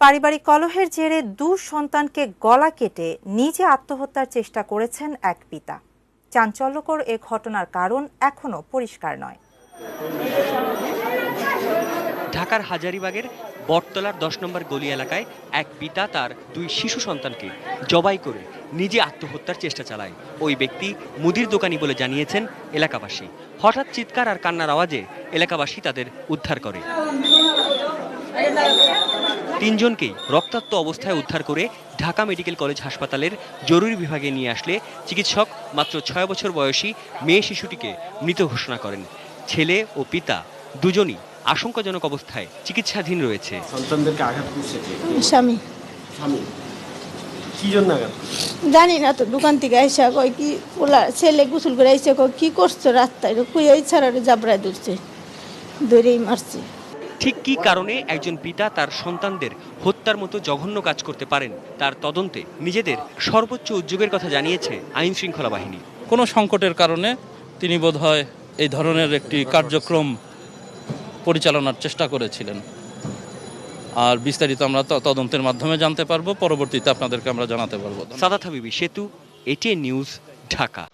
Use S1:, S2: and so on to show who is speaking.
S1: পারিবারিক কলহের জেরে দুই সন্তানকে গলা কেটে নিজে আত্মহত্যার চেষ্টা করেছেন এক পিতা। চাঞ্চল্যকর এ ঘটনার কারণ এখনো পরিষ্কার নয়।
S2: ঢাকার হাজারীবাগের বটতলার 10 নম্বর গলি এলাকায় এক পিতা তার দুই শিশু সন্তানকে জবাই করে নিজে আত্মহত্যার চেষ্টা চালায়। ওই ব্যক্তি মুদির দোকানি বলে জানিয়েছেন এলাকাবাসী। হঠাৎ চিৎকার আর কান্নার আওয়াজে এলাকাবাসী তাদের উদ্ধার করে। তিনজনকেই রক্তাক্ত অবস্থায় উদ্ধার করে ঢাকা মেডিকেল কলেজ হাসপাতালের জরুরি বিভাগে নিয়ে আসলে চিকিৎসক মাত্র 6 বছর বয়সী মেয়ে শিশুটিকে মৃত ঘোষণা করেন। ছেলে ও পিতা দুজনই আশঙ্কাজনক অবস্থায় চিকিৎসাধীন রয়েছে।
S3: সন্তানদেরকে আঘাত করছে
S4: স্বামী।
S3: কি জন্য আঘাত?
S4: জানি না তো, দোকান থেকে আইসা কয় কি ওলা ছেলে গোসল করে আইসা কয় কি করছো রাস্তায়, কুয়াই ছাড়া জাবড়ায় ধরছে, ধরেই মারছে।
S2: ঠিক কী কারণে একজন পিতা তার সন্তানদের হত্যার মতো জঘন্য কাজ করতে পারেন তার তদন্তে নিজেদের সর্বোচ্চ উদ্যোগের কথা জানিয়েছে আইন শৃঙ্খলা বাহিনী।
S5: কোনো সংকটের কারণে তিনি বোধহয় এই ধরনের একটি কার্যক্রম পরিচালনার চেষ্টা করেছিলেন। আর বিস্তারিত আমরা তদন্তের মাধ্যমে জানতে পারবো, পরবর্তীতে আপনাদেরকে আমরা জানাতে পারবো।
S2: সাদাত হাবিবি, সেতু, এটিএন নিউজ, ঢাকা।